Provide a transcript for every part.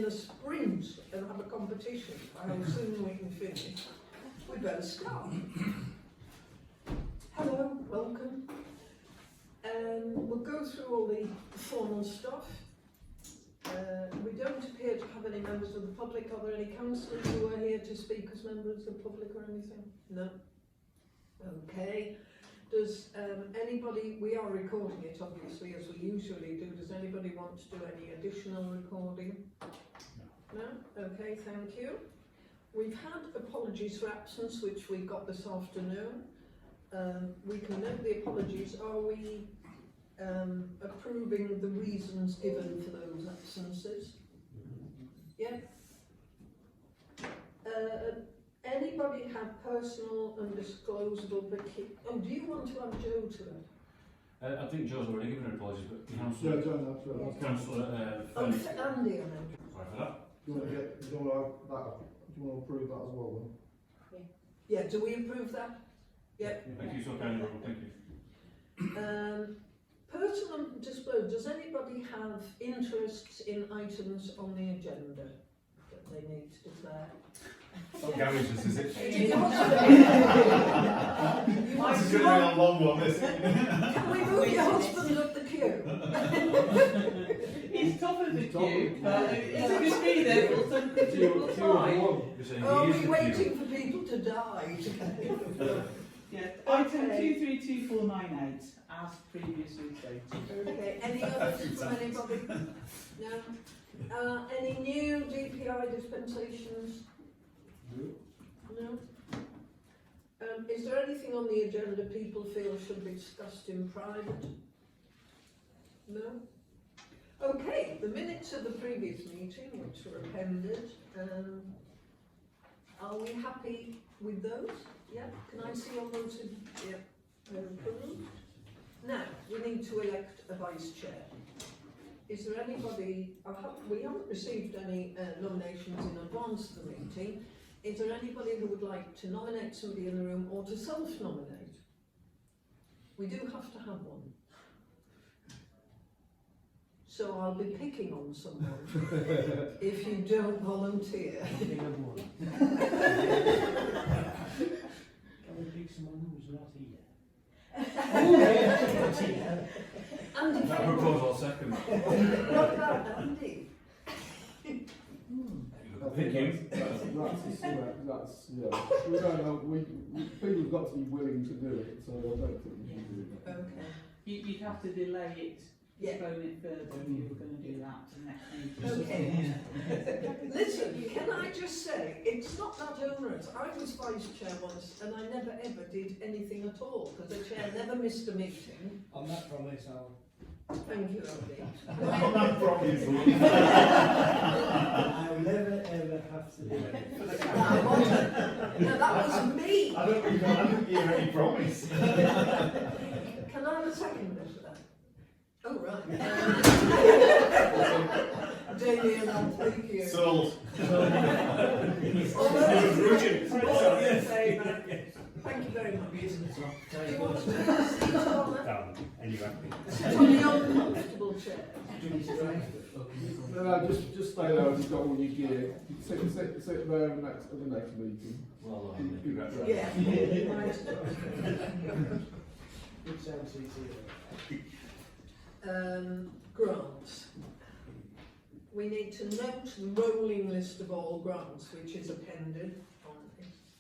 a sprint and have a competition for how soon we can finish, we better start. Hello, welcome. We'll go through all the formal stuff. We don't appear to have any members of the public. Are there any councillors who are here to speak as members of the public or anything? No? Okay. Does anybody, we are recording it obviously as we usually do, does anybody want to do any additional recording? No? Okay, thank you. We've had apologies for absence which we got this afternoon. We can note the apologies. Are we approving the reasons given for those absences? Yeah? Anybody have personal and disclosable oh, do you want to add Joe to it? I think Joe's already given her apologies, but Councillor, Andy, I meant. sorry for that. do you want to approve that as well then? Yeah, do we approve that? Yeah. Thank you so kindly, Robert, thank you. Personal and disclosure, does anybody have interests in items on the agenda that they need to declare? Not garages, is it? Did your This is going to be a long one, this. Can we move your husband up the queue? He's top of the queue, but if it could be there, we'll send the people fine. Are we waiting for people to die? Yeah, item 232498, as previously stated. Okay, any others from anybody? No? Any new DPI dispensations? No? Is there anything on the agenda people feel should be discussed in private? No? Okay, the minutes of the previous meeting, which were appended, are we happy with those? Yeah, can I see all those? Yeah, approved. Now, we need to elect a vice chair. Is there anybody, we haven't received any nominations in advance of the meeting. Is there anybody who would like to nominate somebody in the room or to self-nominate? We do have to have one. So I'll be picking on someone if you don't volunteer. Can we pick someone who's not here? Andy, That proposal second. what about Andy? Thank you. That's we don't know, people have got to be willing to do it, so I don't think we should do that. Okay. You'd have to delay it, postpone it further if you were going to do that to next meeting. Okay. Listen, can I just say, it's not that onerous. I was vice chair once and I never ever did anything at all because the chair never missed a meeting. On that promise, I'll... Thank you, Andy. On that promise. I'll never ever have to do it. No, that was me. I don't hear any promise. Can I have a second for that? Oh, right. Damien, thank you. Sold. All those in favour? Thank you very much. Do you want to sit on that? Sit on the uncomfortable chair. No, just stay there and you've got all your gear. Sit there at the next meeting. Well, Yeah. Good sound CT. Grants. We need to note the rolling list of all grants, which is appended on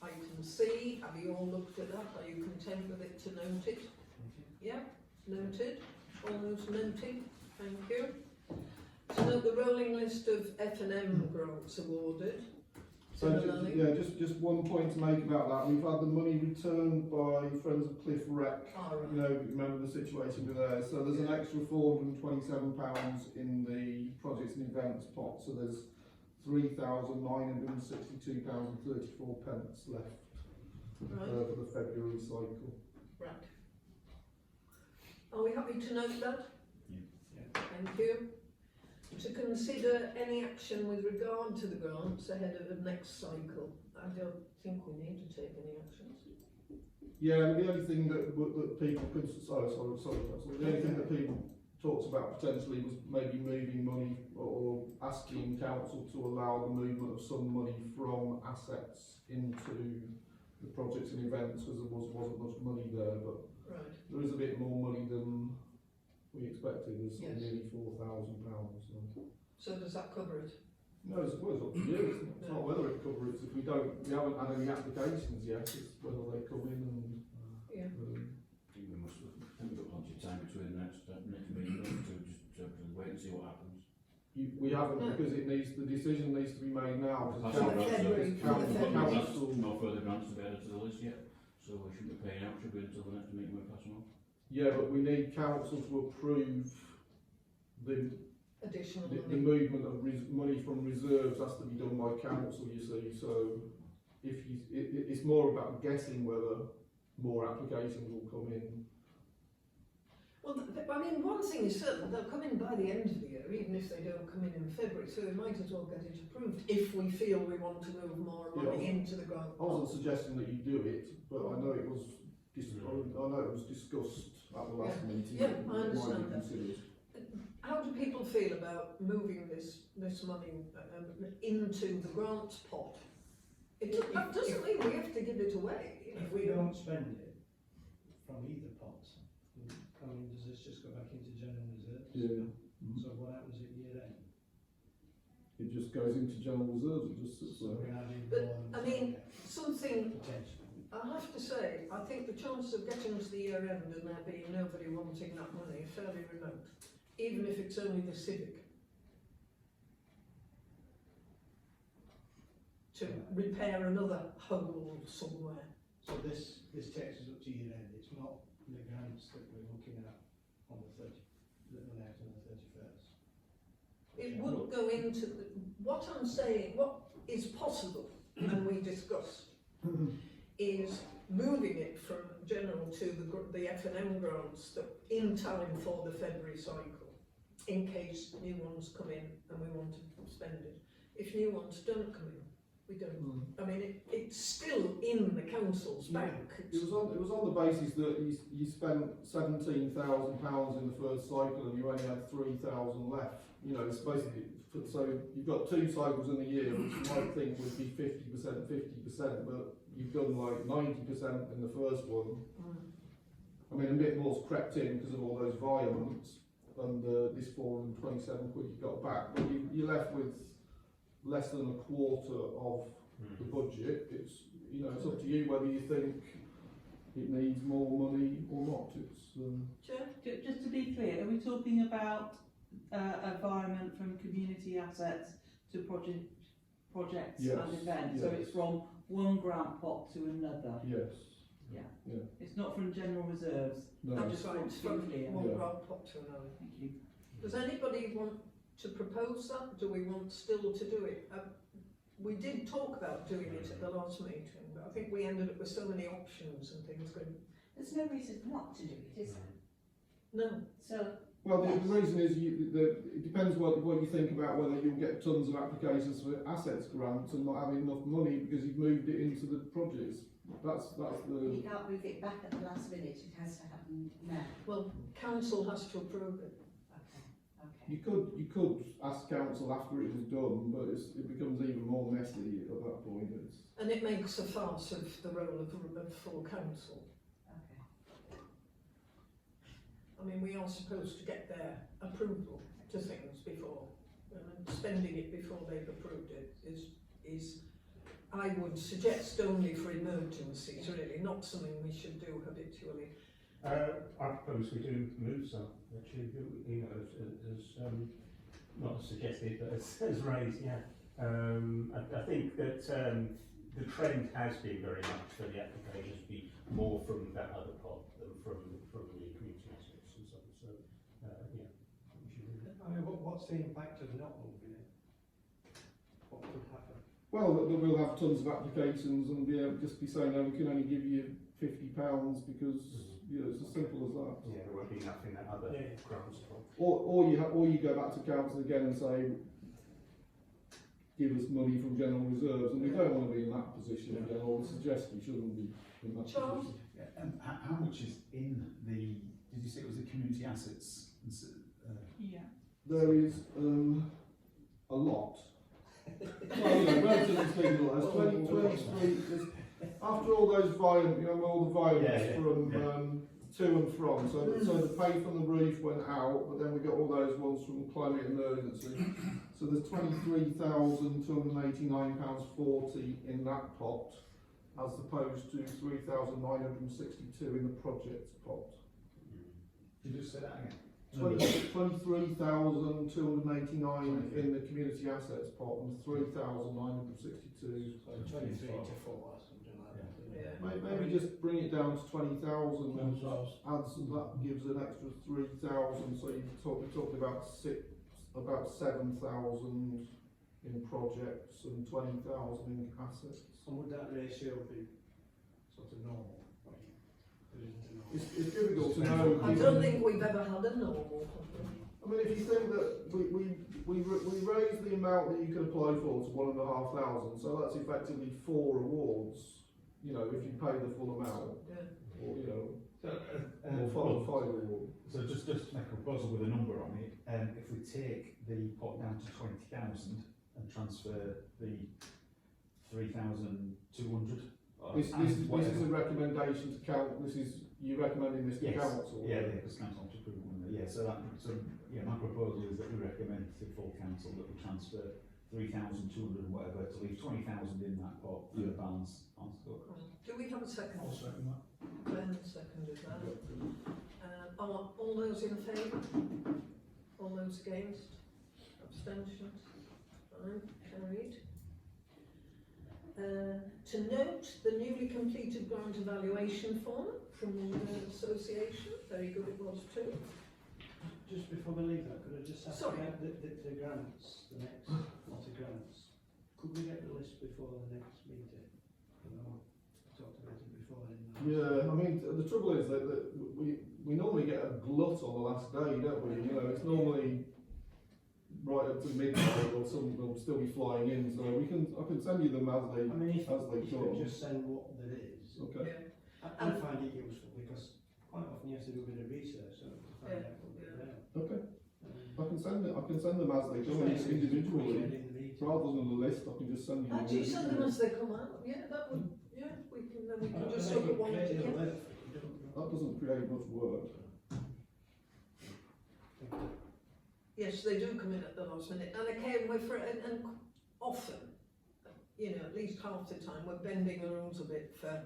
item C. Have you all looked at that? Are you content with it to note it? Yeah, noted. All those noting. Thank you. To note the rolling list of F&M grants awarded. So just one point to make about that. We've had the money returned by Friends of Cliff Rec. You know, remember the situation with there. So there's an extra £427 in the projects and events pot. So there's £3,962.34 left for the February cycle. Right. Are we happy to note that? Yeah. Thank you. To consider any action with regard to the grants ahead of the next cycle. I don't think we need to take any actions. Yeah, the only thing that people could the only thing that people talked about potentially was maybe moving money or asking council to allow the movement of some money from assets into the projects and events, because there wasn't much money there, but Right. there is a bit more money than we expected. There's Yes. nearly £4,000. So does that cover it? No, it's up to you. It's not whether it covers. If we haven't had any applications yet. It's whether they come in and. Yeah. I think we must have got plenty of time between the next meeting to wait and see what happens. We haven't, No. because the decision needs to be made now. That's For all right, February, so for February. no further grants to be added to the list yet, so we shouldn't be paying out, should we, until the next meeting we're passing on? Yeah, but we need council to approve the Additional the money. movement of money from reserves has to be done by council, you see. So it's more about guessing whether more applications will come in. Well, I mean, one thing is certain, they'll come in by the end of the year, even if they don't come in February, so we might as well get it approved if we feel we want to move more money into the grant. I wasn't suggesting that you do it, but I know it was discussed at the last meeting. Yeah, It I might be understand that. considered. How do people feel about moving this money into the grant pot? That doesn't mean we have to give it away. If we don't spend it from either pot, I mean, does this just go back into general reserves? Yeah. So what happens at year end? It just goes into general reserves. It just sits So there. we're adding But, more I mean, something, potentially. I have to say, I think the chances of getting to the year end and there being nobody wanting that money are fairly remote, even if it's only the civic. To repair another hole somewhere. So this takes us up to year end. It's not the grants that we're looking at on the 30th, that run out on the 31st. It would go into what I'm saying, what is possible, and we discussed, is moving it from general to the F&M grants that in time for the February cycle, in case new ones come in and we want to spend it. If new ones don't come in, we don't. I mean, it's still in the council's bank. It was on the basis that you spent £17,000 in the first cycle and you only had 3,000 left. You know, it's basically, so you've got 2 cycles in a year, which you might think would be 50%, 50%, but you've done like 90% in the first one. I mean, a bit more's crept in because of all those violence and this 427 quid you got back, but you're left with less than a quarter of the budget. It's, you know, it's up to you whether you think it needs more money or not. It's Chair? Just to be clear, are we talking about environment from community assets to projects Yes, and events? So yes. it's from one grant pot to another? yes. Yeah. Yeah. It's not from general reserves? No. I just want to be clear. One Yeah. grant pot to another. Thank you. Does anybody want to propose that? Do we want still to do it? We did talk about doing it at the last meeting, but I think we ended up with so many options and things going, There's no reason not to do it, is there? no. So, Well, the reason is it depends what you think about whether you'll get tons of applications for assets grants and not having enough money because you've moved it into the projects. That's you the. can't move it back at the last minute, it has to happen now. Well, council has to approve it. Okay. You could ask council after it was done, but it becomes even more messy at that point. And it makes a farce of the role of full council. Okay. I mean, we are supposed to get their approval to things before, and spending it before they've approved it is I would suggest only for emergencies, really, not something we should do habitually. I propose we do move some, actually, you know, as not as suggested, but as raised, yeah. I think that the trend has been very much for the applications to be more from that other pot than from the community assets and so on. So, yeah, we should do that. I mean, what's the impact of not moving it? What could happen? Well, we'll have tons of applications and be able to just be saying, no, we can only give you £50 because you know, it's as simple as that. Yeah, there won't be enough in that other grants pot. Or you go back to council again and say, give us money from general reserves, and we don't want to be in that position again, or suggest we shouldn't be in that Charles? position. Yeah, and how much is in the, did you say it was the community assets there is a lot. Well, you know, relatively speaking, there's 23, after all those violent, you know, all the violence from to and from, so the pay from the roof went out, but then we got all those ones from climate emergency. So there's £23,289.40 in that pot, as opposed to 3,962 in the project pot. Did you just say that again? 23,289 in the community assets pot and 3,962. So 23 to 4 or something like that. Yeah. Maybe just bring it down to 20,000 and add some, that gives an extra 3,000, so we talked about 7,000 in projects and 20,000 in assets. And would that ratio be sort of normal? There isn't a normal. It's difficult to know. I don't think we've ever had a normal. I mean, if you think that we raised the amount that you could apply for to 1,500, so that's effectively 4 awards. You know, if you pay the full amount, or you know, or 5 awards. So just to make a proposal with a number on it, if we take the pot down to 20,000 and transfer the 3,200. This is a recommendation to count. This is you recommending this to council. Yeah, because council wants to approve one. Yeah, so my proposal is that we recommend to full council that we transfer 3,200 and whatever to leave 20,000 in that pot for the balance on stock. Do we have a second? I'll second that. Ben seconded that. Are all those in favour? All those against? Abstentions? Fine, carried. To note the newly completed grant evaluation form from the Association. Very good it was too. Just before we leave that, could I just ask Sorry. about the grants, the next lot of grants? Could we get the list before the next meeting? I know we talked about it before. Yeah, I mean, the trouble is that we normally get a glut on the last day, don't we? You know, it's normally right up to midnight, or some will still be flying in. So I can send you them as they. I mean, if as they you come. could just send what there is. Okay. I find it useful because quite often you have to do a bit of research to find out what they're about. Okay. I can send them as they come individually, rather than the list. I can just send you. Actually, send them as they come out. Yeah, that would. Yeah, we can just look at one together. That doesn't create much work. Yes, they do come in at the last minute, and again, and often, you know, at least half the time, we're bending the rules a bit for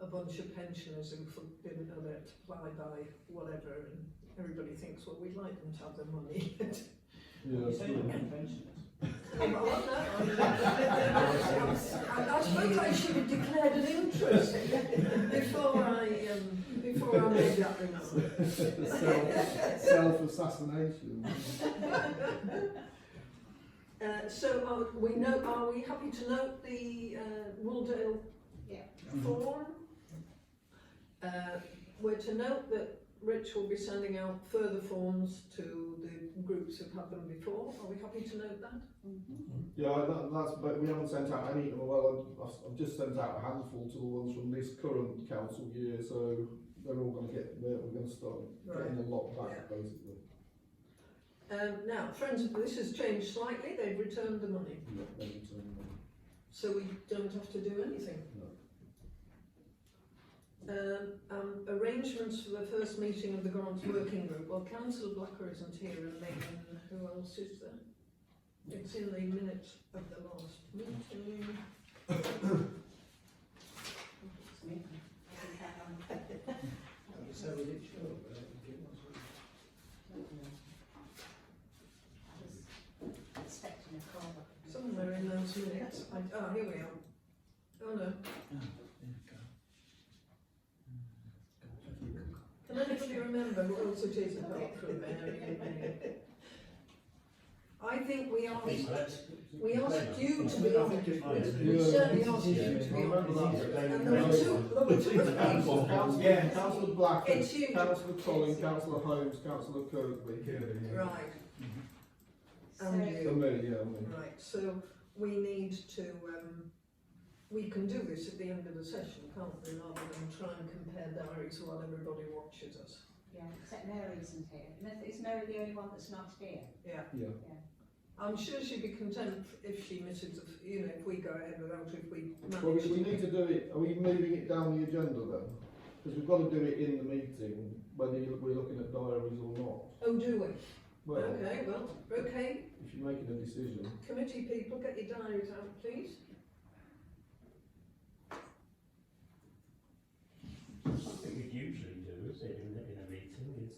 a bunch of pensioners who've been applied by whatever, and everybody thinks, well, we'd like them to have their money. Yeah, You say you're pensioners. I suppose I should have declared an interest before I made that remark. Self-assassination. So are we happy to note the Wooldale form? We're to note that Rich will be sending out further forms to the groups who've had them before. Are we happy to note that? Yeah, but we haven't sent out any. Well, I've just sent out a handful to the ones from this current council year, so they're all going to get. We're going to start getting a lot back, basically. Now, friends, this has changed slightly. They've returned the money, Yeah, they return them. so we don't have to do anything. No. Arrangements for the first meeting of the grants working group. Well, Councillor Blacker isn't here, and Megan, who else is there? It's in the minutes of the last meeting. So we did show, but I think it was. Expecting a call. Somewhere in those minutes. Here we are. Oh no. Can anybody remember what else it is apart from Mary and me? I think we asked you to be on it. We certainly asked you to be on it. And there were two Councillor Blackett, It's you. Councillor Colin, Councillor Holmes, Councillor Kirkby. Right. And And you. me, yeah, me. Right, so we need to, we can do this at the end of the session, can't we, rather than try and compare diaries while everybody watches us. Yeah, except Mary isn't here. And is Mary the only one that's not here? Yeah. Yeah. I'm sure she'd be content if she misses, you know, if we go ahead without, if we Well, manage we need to do it, are we moving it down the agenda then? Because we've got to do it in the meeting, whether we're looking at diaries or not. Oh, do we? Well, Okay, if you're making a decision. committee people, get your diaries out, please. Something we usually do, is it, in a meeting, is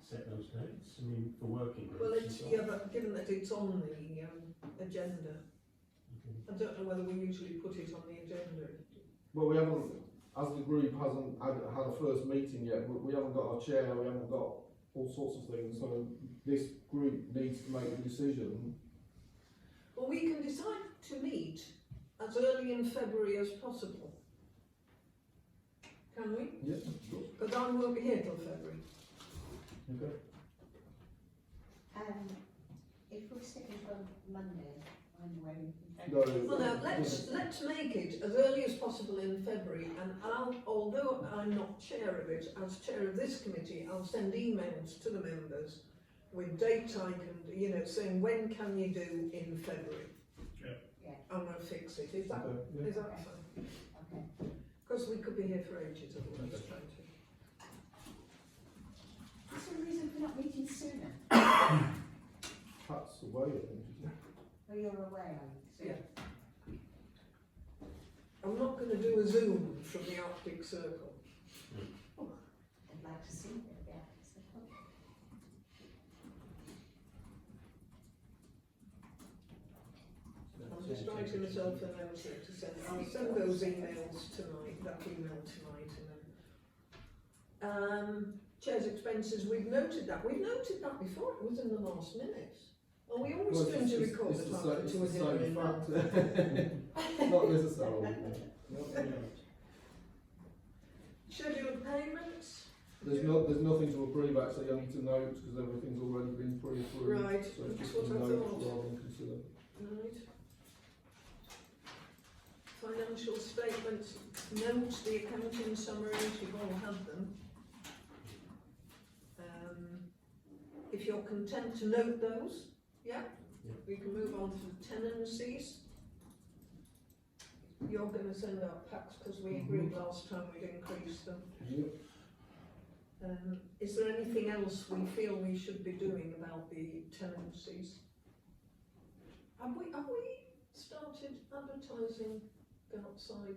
set those dates, I mean, for working groups. Well, and it's, so on. yeah, but given that it's on the agenda, Okay. I don't know whether we usually put it on the agenda. Well, we haven't, as the group hasn't had a first meeting yet, we haven't got our chair, we haven't got all sorts of things, so this group needs to make a decision. Well, we can decide to meet as early in February as possible. Can we? Yes, sure. Because I won't be here till February. Okay. If we're sticking to Monday, when we're in No. February. Well, now, let's make it as early as possible in February, and although I'm not chair of it, as chair of this committee, I'll send emails to the members with date I can, you know, saying when can you do in February? Yeah. Yeah. I'm going to fix it. Is that, Okay, yeah. is that fine? Okay. Because we could be here for ages otherwise, trying to. Is there a reason for not meeting sooner? Pat's away, I think, isn't it? Oh, you're away, are you? So- Yeah. I'm not going to do a Zoom from the Arctic Circle. I'd like to see it, yeah. I'm just writing myself a note here to send. I'll send those emails tonight, that email tonight, and then. Chair's expenses, we've noted that. We've noted that before, it was in the last minute. Are we always Well, going to it's record the it same- after it's to the a same hearing? fact. Not necessarily. Scheduled payments? There's nothing to approve actually, I need to note, because everything's already been pre-approved. Right, So it's that's just a what I note thought. rather than consider. Right. Financial statements, note the accounting summaries, you've all had them. If you're content to note those, yeah? Yeah. We can move on to the tenancies. You're going to send out packs because we agreed last time we'd increase them. Yep. Is there anything else we feel we should be doing about the tenancies? Have we started advertising outside?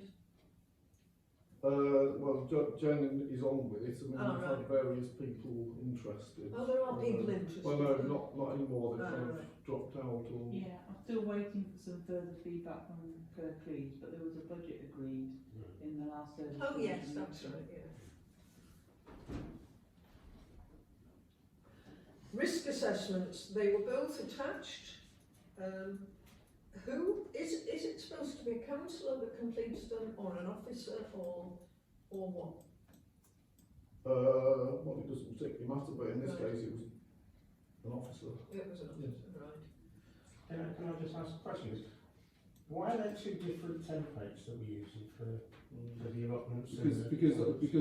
Well, Jen is on with it, I mean, Oh, we've right. had various people interested. Oh, there are people interested. Well, no, not anymore, they've kind of Right. dropped out or. Yeah, I'm still waiting for some further feedback from Kirklees, but there was a budget agreed in the last early. Oh, yes, meeting. that's right, yeah. Risk assessments, they were both attached. Who, is it supposed to be a councillor that completes them, or an officer, or what? Well, it doesn't particularly matter, but in this Right. case it was an officer. It was an officer, right. Can I just ask a question? Why are there two different templates that we're using for the allotments? Because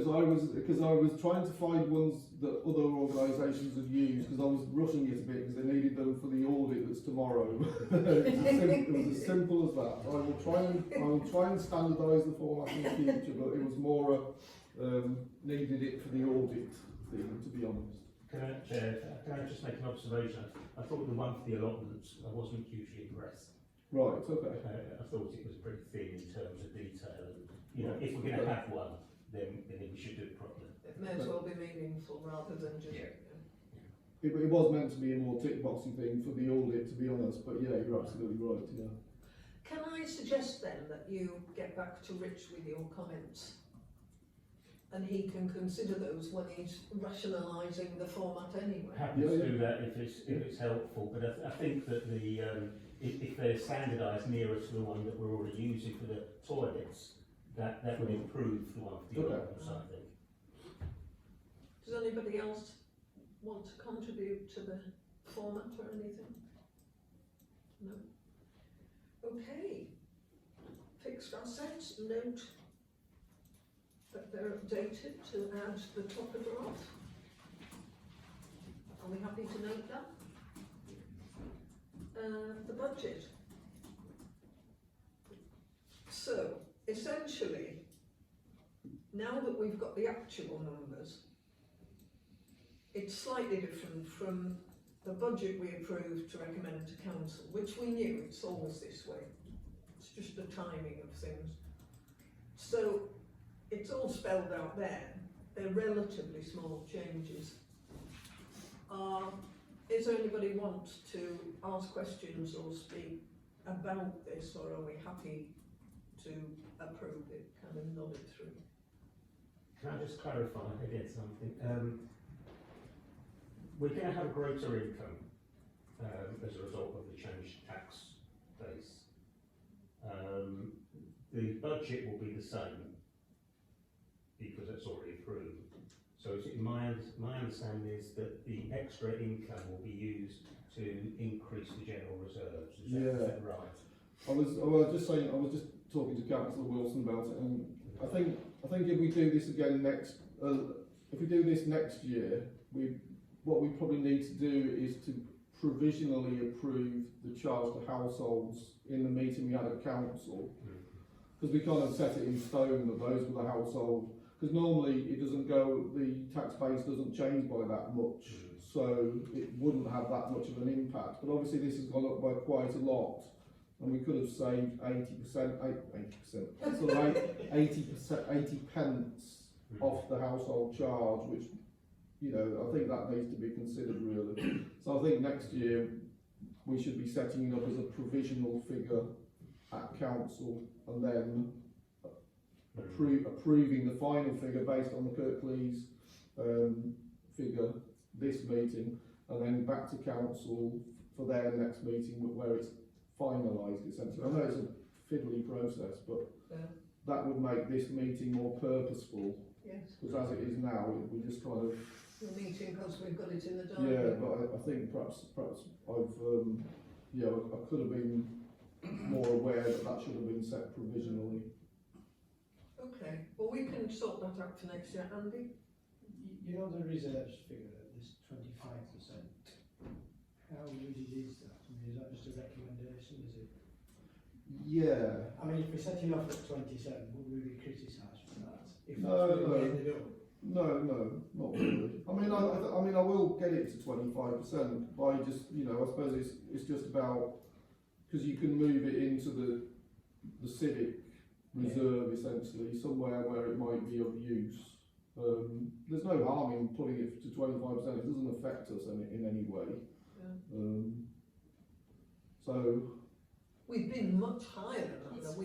I was trying to find ones that other organisations had used, because I was rushing it a bit because they needed them for the audit that's tomorrow. It was as simple as that. I will try and standardise the format in the future, but it was more needed it for the audit thing, to be honest. Can I just make an observation? I thought the one for the allotments, I wasn't hugely impressed. Right, okay. I thought it was pretty thin in terms of detail. And, you know, if we're going to have one, then we should do it properly. It may as well be meaningful rather than just. Yeah. It was meant to be a more tick boxy thing for the audit, to be honest, but yeah, you're absolutely right, yeah. Can I suggest then that you get back to Rich with your comments? And he can consider those when he's rationalising the format anyway. Happy to do that if it's helpful, but I think that if they're standardised nearer to the one that we're already using for the toilets, that would improve the one for the allotments, I think. Does anybody else want to contribute to the format or anything? No? Okay. Fixed assets, note that they're updated to add the topograph. Are we happy to note that? The budget. So, essentially, now that we've got the actual numbers, it's slightly different from the budget we approved to recommend to council, which we knew, it's always this way. It's just the timing of things. So, it's all spelled out there. They're relatively small changes. Is there anybody want to ask questions or speak about this, or are we happy to approve it, kind of nod it through? Can I just clarify again something? We're going to have a greater income as a result of the changed tax base. The budget will be the same because it's already approved. So my understanding is that the extra income will be used to increase the general reserves. Is that right? I was just talking to Councillor Wilson about it, and I think if we do this again next year, what we probably need to do is to provisionally approve the charge to households in the meeting we had at council, because we kind of set it in stone that those were the household. Because normally it doesn't go, the tax base doesn't change by that much, so it wouldn't have that much of an impact. But obviously this has gone up by quite a lot, and we could have saved 80 pence off the household charge, which, you know, I think that needs to be considered really. So I think next year we should be setting it up as a provisional figure at council, and then approving the final figure based on the Kirklees figure this meeting, and then back to council for their next meeting where it's finalised essentially. I know it's a fiddly process, but that would make this meeting more purposeful. Yes. Because as it is now, we just kind of. The meeting because we've got it in the diary. Yeah, but I think perhaps I've I could have been more aware that should have been set provisionally. Okay, well we can sort that out for next year, Andy. You know the reserves figure, this 25%. How rigid is that? I mean, is that just a recommendation? Is it? Yeah. I mean, if we're setting off at 27, would we be criticised for that? If No, that's where we ended up? No, not really. I mean, I will get it to 25% by just, you know, I suppose it's just about, because you can move it into the civic reserve essentially, somewhere where it might be of use. There's no harm in putting it to 25%. It doesn't affect us in any way. Yeah. So we've been much higher than that.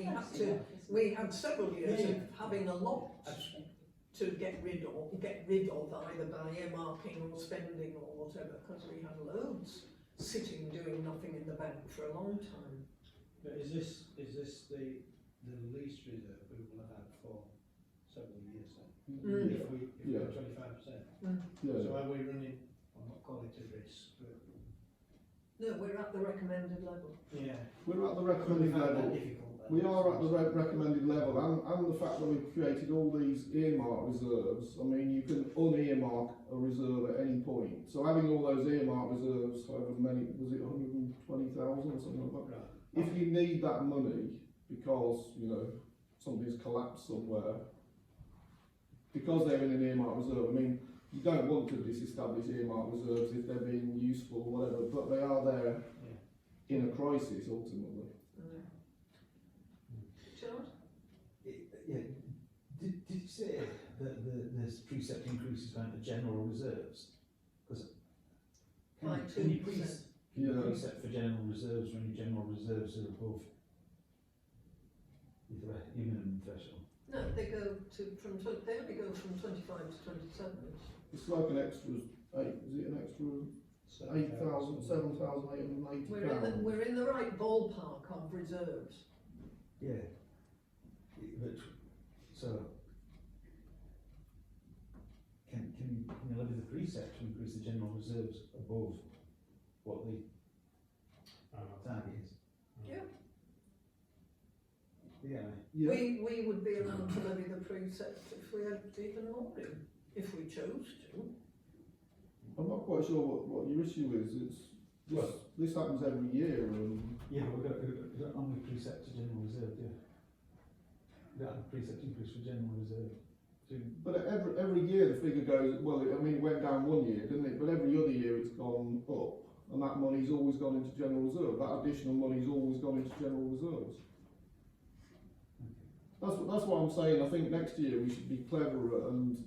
We had several years of having a lot to get rid of either by earmarking or spending or whatever, because we had loads sitting doing nothing in the bank for a long time. But is this the least reserve we will have had for several years then? If we go 25%. yeah. So are we running, I'm not calling it a risk, but No, we're at the recommended level. yeah. We're at the recommended level. We are at the recommended level, and the fact that we've created all these earmark reserves. I mean, you can unearmark a reserve at any point. So having all those earmark reserves, however many, was it 120,000 or something like that? Right. If you need that money because, you know, something's collapsed somewhere, because they're in an earmark reserve, I mean, you don't want to disestablish earmark reserves if they're being useful or whatever, but they are there in a crisis ultimately. Yeah. Did you say that there's precept increases down to general reserves? Because By can you 2%. precept for general reserves when your general reserves are above your minimum threshold? No, they only go from 25 to 27. It's like an extra 7,880 pounds. We're in the right ballpark of reserves. Yeah. But so can you levy the precept to increase the general reserves above what the target is? Yeah. Yeah. We would be allowed to levy the precept if we had even more in, if we chose to. I'm not quite sure what your issue is. This happens every year, and Yeah, but we don't only precept to general reserve, do you? We don't have a precept increase for general reserve. but every year the figure goes. Well, I mean, it went down one year, didn't it? But every other year it's gone up, and that money's always gone into general reserve. That additional money's always gone into general reserves. That's what I'm saying. I think next year we should be cleverer and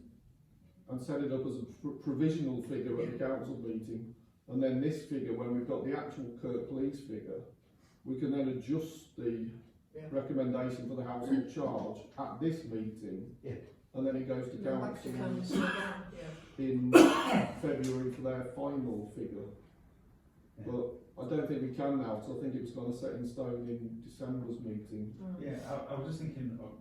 set it up as a provisional figure at the council meeting, and then this figure, when we've got the actual Kirk Police figure, we can then adjust the recommendation for the household charge at this meeting, and then it goes to council in February for their final figure. But I don't think we can now, because I think it was kind of set in stone in December's meeting. Yeah, I was just thinking of,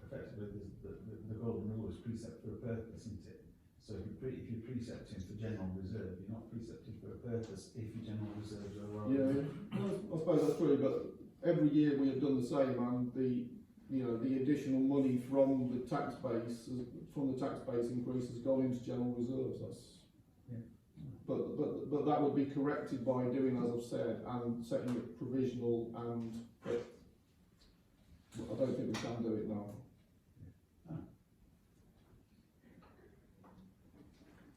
effectively the golden rule is precept for a purpose, isn't it? So if you're precepting for general reserve, you're not precepting for a purpose if your general reserves are low. Yeah, I suppose that's true, but every year we have done the same, and the additional money from the tax base increase has gone into general reserves. But that would be corrected by doing as I've said and setting it provisional, and I don't think we can do it now.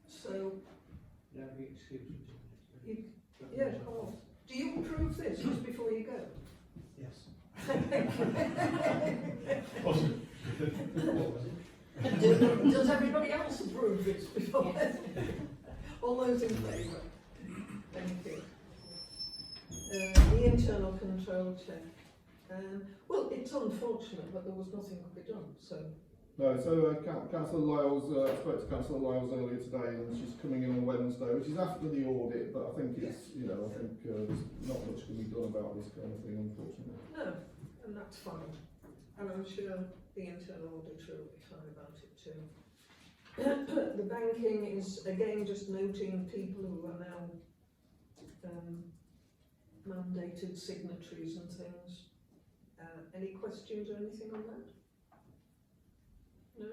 So, Yeah, we excuse me. yeah, come on. Do you approve this just before you go? Yes. Does everybody else approve this before? All those in favour? Thank you. The internal control check. Well, it's unfortunate, but there was nothing could be done, so. No, so Councillor Lyles, I spoke to Councillor Lyles earlier today, and she's coming in on Wednesday, which is after the audit, but I think it's, there's not much can be done about this kind of thing, unfortunately. No, and that's fine. And I'm sure the internal auditor will be fine about it too. The banking is, again, just noting people who are now mandated signatories and things. Any questions or anything on that? No?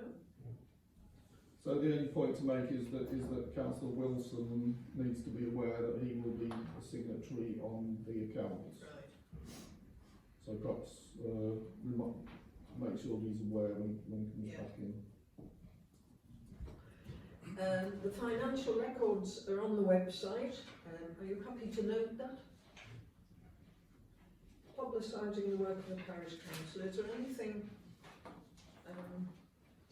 So the only point to make is that Councillor Wilson needs to be aware that he will be a signatory on the accounts. Right. So perhaps make sure he's aware when he comes back in. The financial records are on the website. Are you happy to note that? Publicising the work of the parish council. Is there anything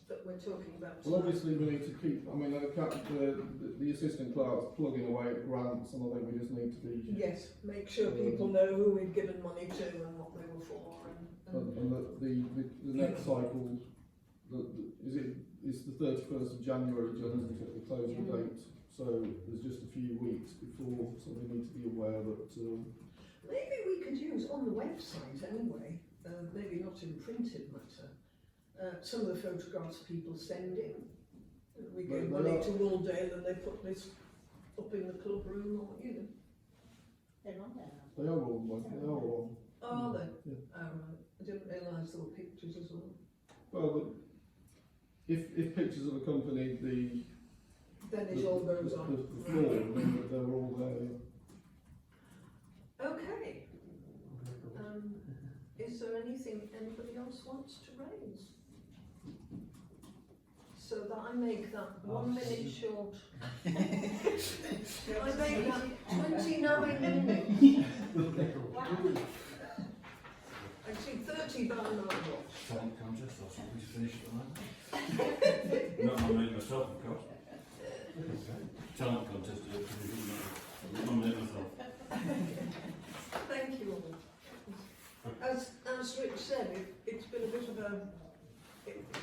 that we're talking about? Well, obviously we need to keep. I mean, the assistant clerk's plugging away at grants, and I think we just need to be. Yes, make sure people know who we've given money to and what they were for. And the next cycle, it's the 31st of January, John, isn't it, the closing date? So there's just a few weeks before, so we need to be aware that. Maybe we could use on the website anyway, maybe not in printed matter, some of the photographs people send in. We gave money to Waldale and they put this up in the club room, or They're on there. They are all, they are all. Oh, are they? Yeah. Oh, right. I didn't realise there were pictures as well. Well, but if pictures of accompanied the Then it all goes on. the floor, then they're all there. Okay. Is there anything anybody else wants to raise? So that I make that 1 minute short. I make that 29 minutes. Wow. I see 30 by my watch. Talent contest or something to finish it like. Not nominate myself, of course. Talent contest to nominate myself. Thank you all. As Rich said, it's been a bit of a.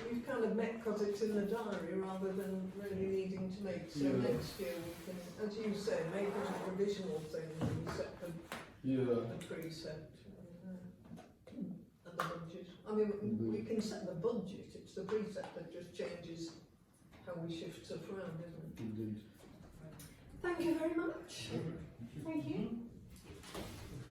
We've kind of met because it's in the diary rather than really needing to make. So next year we can, as you say, make it a provisional thing and set a precept and the budget. I mean, we can set the budget. It's the precept that just changes how we shift stuff around, isn't it? Indeed. Thank you very much. Thank you.